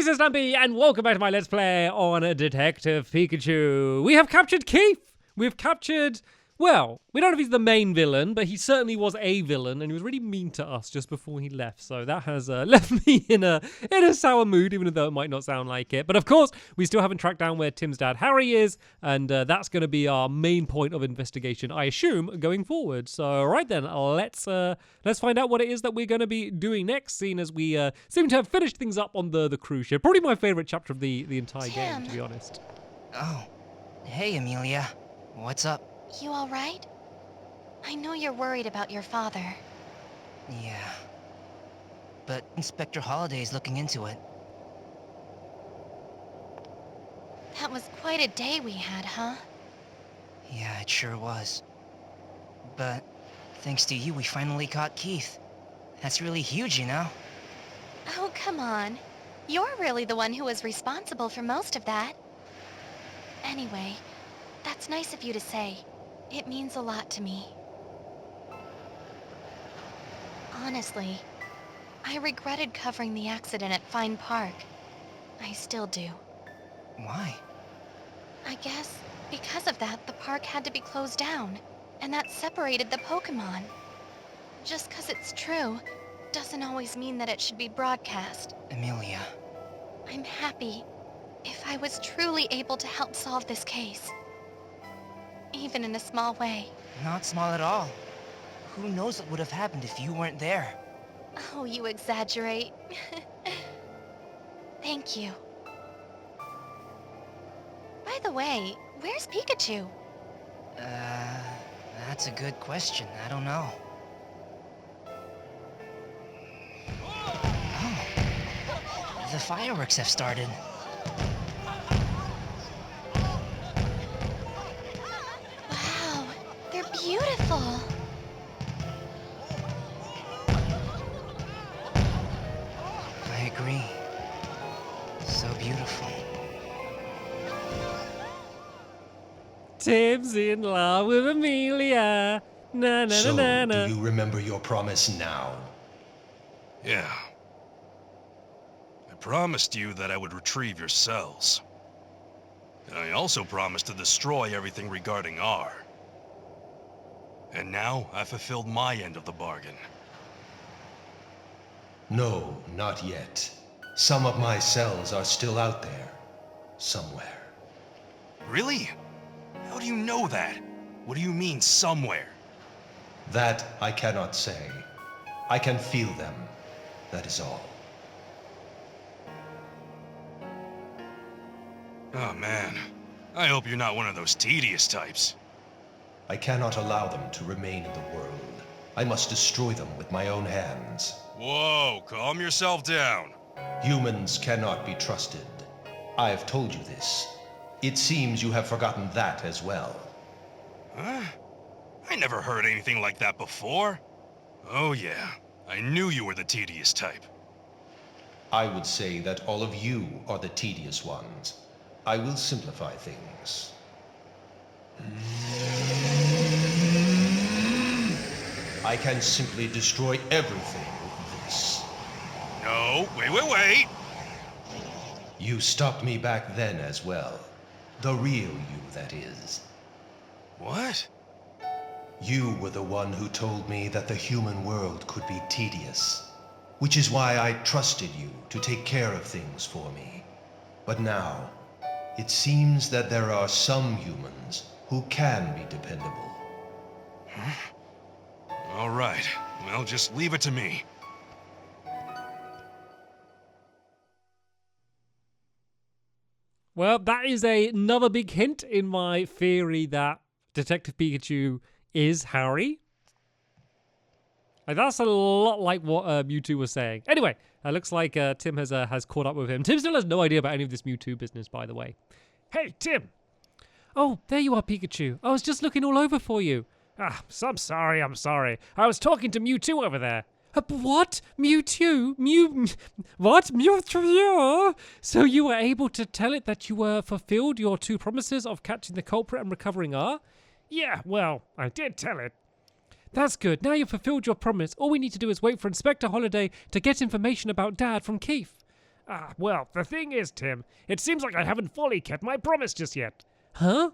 this is Stampy, and welcome back to my Let's Play on Detective Pikachu. We have captured Keith. We've captured, well, we don't know if he's the main villain, but he certainly was a villain, and he was really mean to us just before he left. So that has left me in a sour mood, even though it might not sound like it. But of course, we still haven't tracked down where Tim's dad Harry is, and that's going to be our main point of investigation, I assume, going forward. So right then, let's find out what it is that we're going to be doing next, seeing as we seem to have finished things up on the cruise ship. Probably my favorite chapter of the entire game, to be honest. Oh, hey Amelia, what's up? You all right? I know you're worried about your father. Yeah, but Inspector Holliday's looking into it. That was quite a day we had, huh? Yeah, it sure was. But thanks to you, we finally caught Keith. That's really huge, you know? Oh, come on. You're really the one who was responsible for most of that. Anyway, that's nice of you to say. It means a lot to me. Honestly, I regretted covering the accident at Fine Park. I still do. Why? I guess because of that, the park had to be closed down, and that separated the Pokémon. Just 'cause it's true doesn't always mean that it should be broadcast. Amelia. I'm happy if I was truly able to help solve this case. Even in a small way. Not small at all. Who knows what would have happened if you weren't there? Oh, you exaggerate. Thank you. By the way, where's Pikachu? That's a good question. I don't know. Oh, the fireworks have started. Wow, they're beautiful. I agree. So beautiful. Tim's in love with Amelia. Na na So, na na. do you remember your promise now? Yeah. I promised you that I would retrieve your cells. And I also promised to destroy everything regarding R. And now I fulfilled my end of the bargain. No, not yet. Some of my cells are still out there. Somewhere. Really? How do you know that? What do you mean, somewhere? That I cannot say. I can feel them. That is all. Oh man. I hope you're not one of those tedious types. I cannot allow them to remain in the world. I must destroy them with my own hands. Whoa, calm yourself down. Humans cannot be trusted. I have told you this. It seems you have forgotten that as well. Huh? I never heard anything like that before. Oh yeah, I knew you were the tedious type. I would say that all of you are the tedious ones. I will simplify things. I can simply destroy everything with this. No, wait. You stopped me back then as well. The real you, that is. What? You were the one who told me that the human world could be tedious, which is why I trusted you to take care of things for me. But now, it seems that there are some humans who can be dependable. All right, well, just leave it to me. Well, that is another big hint in my theory that Detective Pikachu is Harry. That's a lot like what Mewtwo was saying. Anyway, it looks like Tim has caught up with him. Tim still has no idea about any of this Mewtwo business, by the way. Hey, Tim! Oh, there you are, Pikachu. I was just looking all over for you. Ah, I'm sorry. I was talking to Mewtwo over there. What? Mewtwo? What? Mewtwo? So you were able to tell it that you fulfilled your 2 promises of catching the culprit and recovering R? Yeah, well, I did tell it. That's good. Now you've fulfilled your promise. All we need to do is wait for Inspector Holliday to get information about Dad from Keith. Well, the thing is, Tim, it seems like I haven't fully kept my promise just yet. Huh?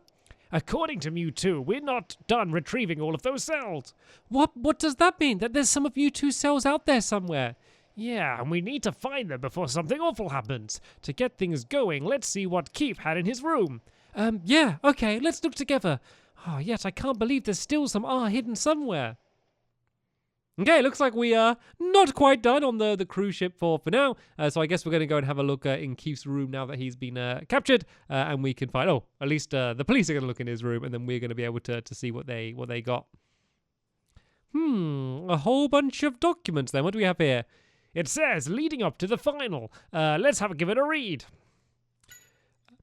According to Mewtwo, we're not done retrieving all of those cells. What does that mean? That there's some of Mewtwo's cells out there somewhere? Yeah, and we need to find them before something awful happens. To get things going, let's see what Keith had in his room. Yeah, okay, let's look together. Oh, yet I can't believe there's still some R hidden somewhere. Okay, looks like we are not quite done on the cruise ship for now. So I guess we're going to go and have a look in Keith's room now that he's been captured. And we can find, at least the police are going to look in his room. And then we're going to be able to see what they got. A whole bunch of documents then. What do we have here? It says, leading up to the final. Let's give it a read.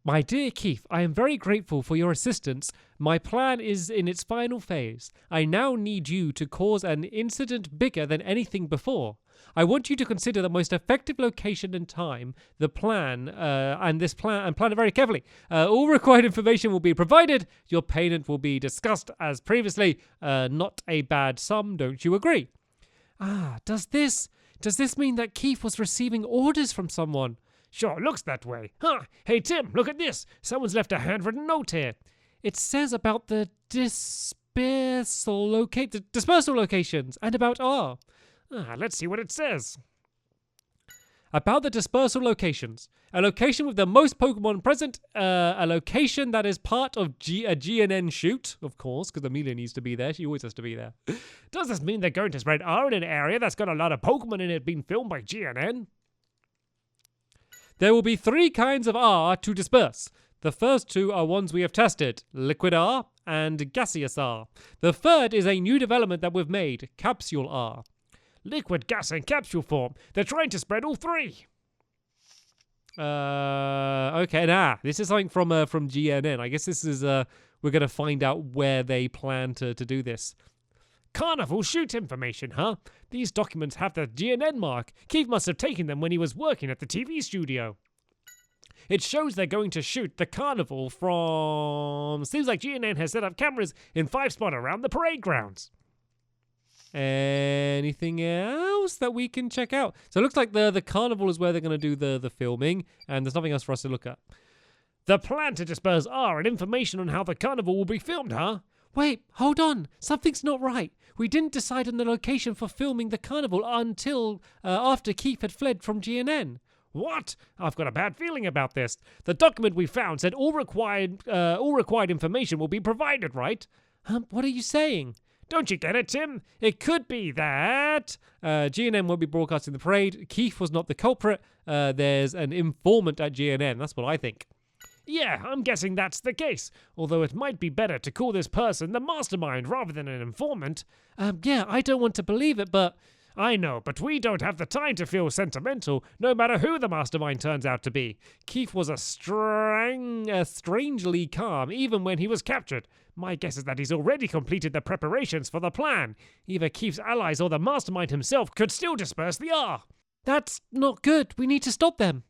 My dear Keith, I am very grateful for your assistance. My plan is in its final phase. I now need you to cause an incident bigger than anything before. I want you to consider the most effective location and time, the plan, and plan it very carefully. All required information will be provided. Your payment will be discussed as previously. Not a bad sum, don't you agree? Does this mean that Keith was receiving orders from someone? Sure, looks that way. Hey, Tim, look at this. Someone's left a handwritten note here. It says about the dispersal locations and about R. Let's see what it says. About the dispersal locations. A location with the most Pokemon present. A location that is part of a GNN shoot, of course, because Amelia needs to be there. She always has to be there. Does this mean they're going to spread R in an area that's got a lot of Pokemon in it being filmed by GNN? There will be 3 kinds of R to disperse. The first 2 are ones we have tested, Liquid R and Gaseous R. The third is a new development that we've made, Capsule R. Liquid, gas, and capsule form. They're trying to spread all 3. Okay, this is something from GNN. I guess this is, we're going to find out where they plan to do this. Carnival shoot information, huh? These documents have the GNN mark. Keith must have taken them when he was working at the TV studio. It shows they're going to shoot the carnival from... Seems like GNN has set up cameras in 5 spots around the parade grounds. Anything else that we can check out? So it looks like the carnival is where they're going to do the filming, and there's nothing else for us to look at. The plan to disperse R and information on how the carnival will be filmed, huh? Wait, hold on. Something's not right. We didn't decide on the location for filming the carnival until after Keith had fled from GNN. What? I've got a bad feeling about this. The document we found said all required information will be provided, right? What are you saying? Don't you get it, Tim? It could be that... GNN won't be broadcasting the parade. Keith was not the culprit. There's an informant at GNN. That's what I think. Yeah, I'm guessing that's the case. Although it might be better to call this person the mastermind rather than an informant. Yeah, I don't want to believe it, but... I know, but we don't have the time to feel sentimental, no matter who the mastermind turns out to be. Keith was strangely calm, even when he was captured. My guess is that he's already completed the preparations for the plan. Either Keith's allies or the mastermind himself could still disperse the R. That's not good. We need to stop them.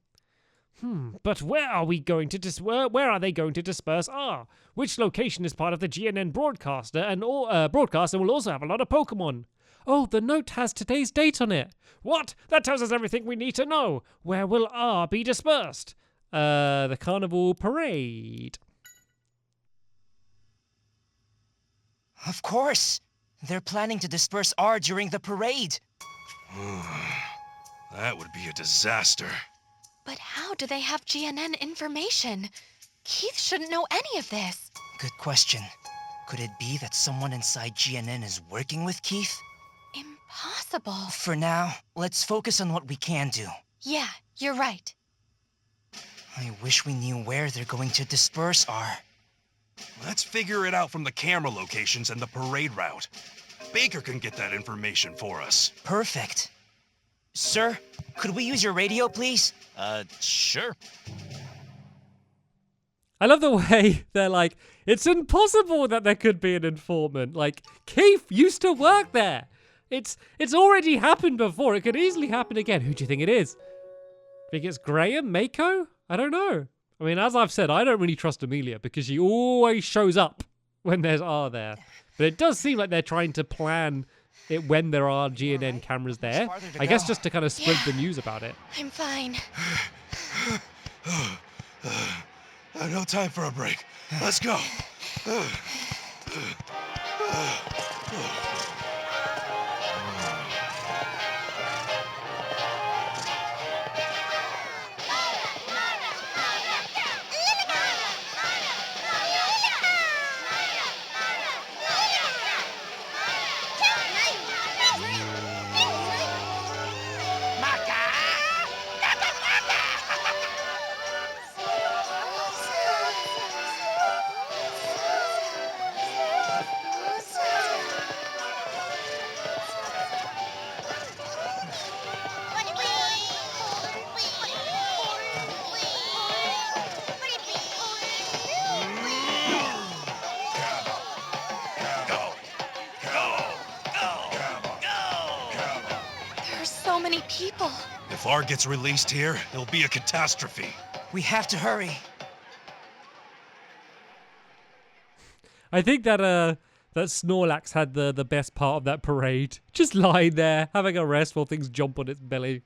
But where are they going to disperse R? Which location is part of the GNN broadcaster and will also have a lot of Pokemon? Oh, the note has today's date on it. What? That tells us everything we need to know. Where will R be dispersed? The Carnival Parade. Of course. They're planning to disperse R during the parade. That would be a disaster. But how do they have GNN information? Keith shouldn't know any of this. Good question. Could it be that someone inside GNN is working with Keith? Impossible. For now, let's focus on what we can do. Yeah, you're right. I wish we knew where they're going to disperse R. Let's figure it out from the camera locations and the parade route. Baker can get that information for us. Perfect. Sir, could we use your radio, please? Sure. I love the way they're like, it's impossible that there could be an informant. Like, Keith used to work there. It's already happened before. It could easily happen again. Who do you think it is? Think it's Graham? Mako? I don't know. I mean, as I've said, I don't really trust Amelia because she always shows up when there's R there. But it does seem like they're trying to plan it when there are GNN cameras there. I guess just to kind of spread the news about it. I'm fine. No time for a break. Let's go. There's so many people. If R gets released here, it'll be a catastrophe. We have to hurry. I think that that Snorlax had the best part of that parade. Just lying there, having a rest while things jump on its belly.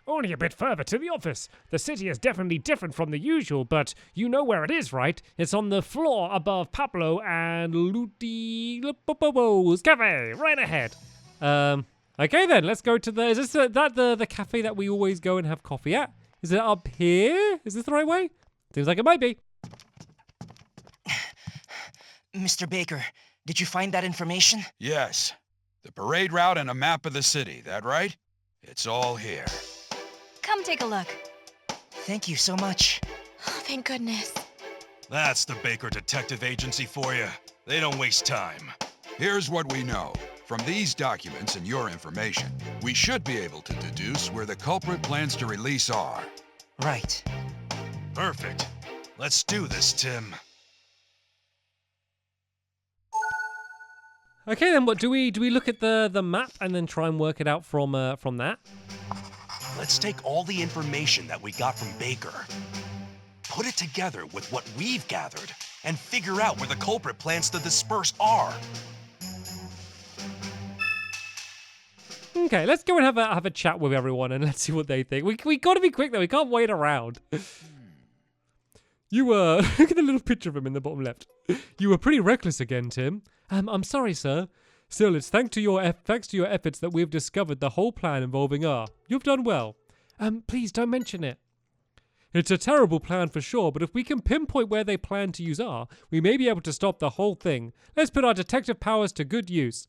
Only a bit further to the office. The city is definitely different from the usual, but you know where it is, right? It's on the floor above Pablo and Lutipopo's cafe, right ahead. Okay then, let's go to the... Is this the cafe that we always go and have coffee at? Is it up here? Is this the right way? Seems like it might be. Mr. Baker, did you find that information? Yes. The parade route and a map of the city, that right? It's all here. Come take a look. Thank you so much. Oh, thank goodness. That's the Baker Detective Agency for you. They don't waste time. Here's what we know. From these documents and your information, we should be able to deduce where the culprit plans to release R. Right. Perfect. Let's do this, Tim. Okay then, what do we look at the map and then try and work it out from that? Let's take all the information that we got from Baker, put it together with what we've gathered, and figure out where the culprit plans to disperse R. Okay, let's go and have a chat with everyone and let's see what they think. We gotta be quick though. We can't wait around. You look at the little picture of him in the bottom left. You were pretty reckless again, Tim. I'm sorry, sir. Still, it's thanks to your efforts that we've discovered the whole plan involving R. You've done well. Please don't mention it. It's a terrible plan for sure, but if we can pinpoint where they plan to use R, we may be able to stop the whole thing. Let's put our detective powers to good use.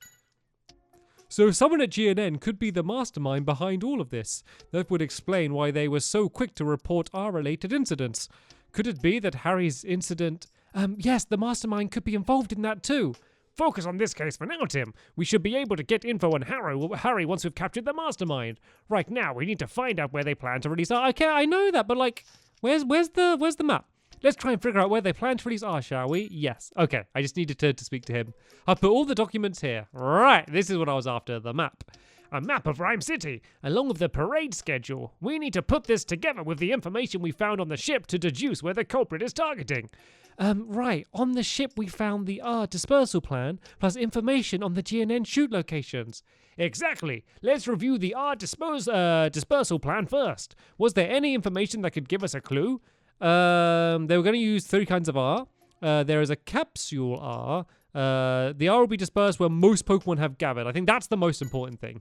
So someone at GNN could be the mastermind behind all of this. That would explain why they were so quick to report R-related incidents. Could it be that Harry's incident... yes, the mastermind could be involved in that too. Focus on this case for now, Tim. We should be able to get info on Harry once we've captured the mastermind. Right now, we need to find out where they plan to release R. Okay, I know that, but like, where's the map? Let's try and figure out where they plan to release R, shall we? Yes. Okay, I just needed to speak to him. I'll put all the documents here. Right, this is what I was after, the map. A map of Rhyme City, along with the parade schedule. We need to put this together with the information we found on the ship to deduce where the culprit is targeting. Right, on the ship we found the R dispersal plan, plus information on the GNN shoot locations. Exactly. Let's review the R dispersal plan first. Was there any information that could give us a clue? They were going to use 3 kinds of R. There is a capsule R. The R will be dispersed where most Pokemon have gathered. I think that's the most important thing.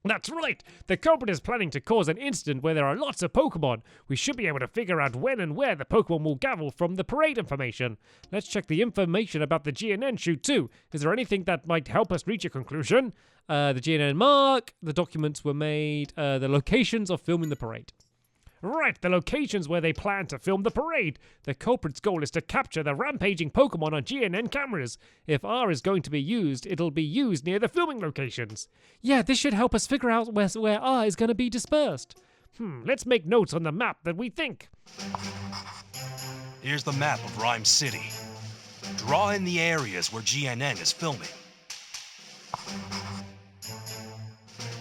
That's right! The culprit is planning to cause an incident where there are lots of Pokemon. We should be able to figure out when and where the Pokemon will gather from the parade information. Let's check the information about the GNN shoot too. Is there anything that might help us reach a conclusion? The GNN mark, the documents were made, the locations of filming the parade. Right, the locations where they plan to film the parade. The culprit's goal is to capture the rampaging Pokemon on GNN cameras. If R is going to be used, it'll be used near the filming locations. Yeah, this should help us figure out where R is going to be dispersed. Let's make notes on the map that we think. Here's the map of Rhyme City. Draw in the areas where GNN is filming.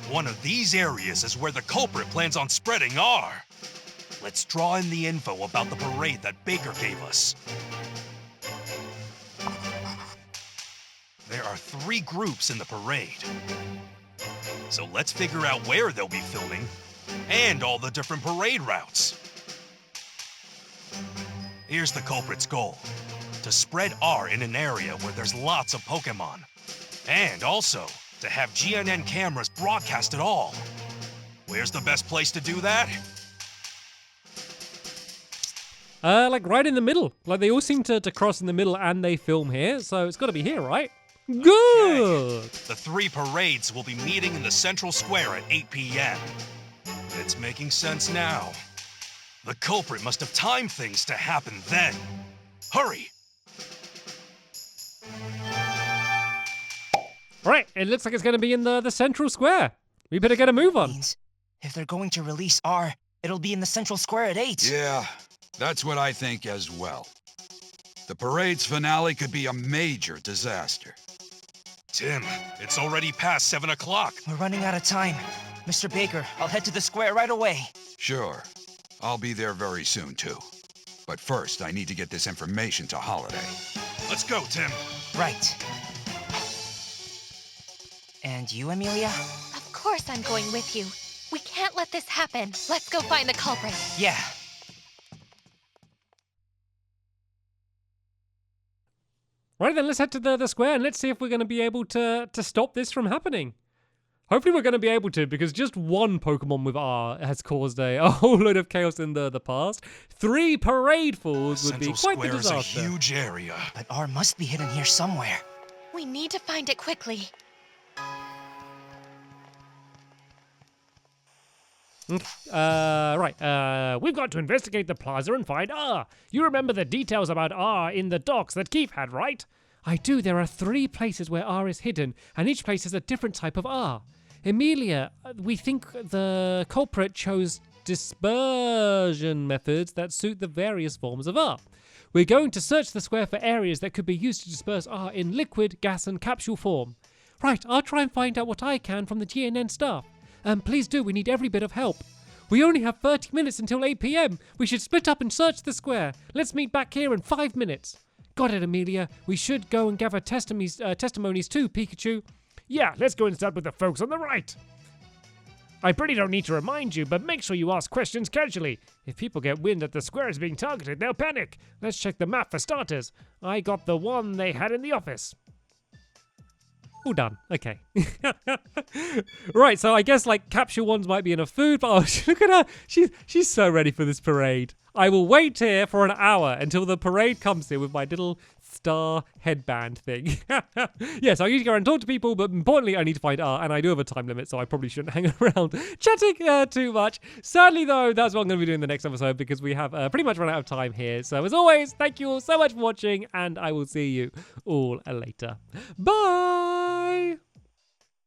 One of these areas is where the culprit plans on spreading R. Let's draw in the info about the parade that Baker gave us. There are 3 groups in the parade. So let's figure out where they'll be filming and all the different parade routes. Here's the culprit's goal. To spread R in an area where there's lots of Pokemon. And also, to have GNN cameras broadcast it all. Where's the best place to do that? Like right in the middle. Like they all seem to cross in the middle and they film here, so it's got to be here, right? Good! The 3 parades will be meeting in the central square at 8 p.m. It's making sense now. The culprit must have timed things to happen then. Hurry! Right, it looks like it's going to be in the central square. We better get a move on. Means if they're going to release R, it'll be in the central square at 8. Yeah, that's what I think as well. The parade's finale could be a major disaster. Tim, it's already past 7 o'clock. We're running out of time. Mr. Baker, I'll head to the square right away. Sure, I'll be there very soon too. But first, I need to get this information to Holiday. Let's go, Tim. Right. And you, Amelia? Of course I'm going with you. We can't let this happen. Let's go find the culprit. Yeah. Right then, let's head to the square and let's see if we're going to be able to stop this from happening. Hopefully we're going to be able to, because just one Pokemon with R has caused a whole load of chaos in the past. 3 parade falls would be Central quite the Square disaster. is a huge area. But R must be hidden here somewhere. We need to find it quickly. We've got to investigate the plaza and find R. You remember the details about R in the docs that Keith had, right? I do. There are 3 places where R is hidden, and each place has a different type of R. Emilia, we think the culprit chose dispersion methods that suit the various forms of R. We're going to search the square for areas that could be used to disperse R in liquid, gas, and capsule form. Right, I'll try and find out what I can from the GNN staff. Please do, we need every bit of help. We only have 30 minutes until 8 p.m. We should split up and search the square. Let's meet back here in 5 minutes. Got it, Amelia. We should go and gather testimonies too, Pikachu. Yeah, let's go and start with the folks on the right. I pretty don't need to remind you, but make sure you ask questions casually. If people get wind that the square is being targeted, they'll panic. Let's check the map for starters. I got the one they had in the office. All done. Okay. Right, so I guess like capsule ones might be enough food, but oh, look at her. She's so ready for this parade. I will wait here for an hour until the parade comes here with my little star headband thing. Yes, I need to go and talk to people, but importantly, I need to find R, and I do have a time limit, so I probably shouldn't hang around chatting too much. Sadly, though, that's what I'm going to be doing in the next episode because we have pretty much run out of time here. So, as always, thank you all so much for watching, and I will see you all later. Bye!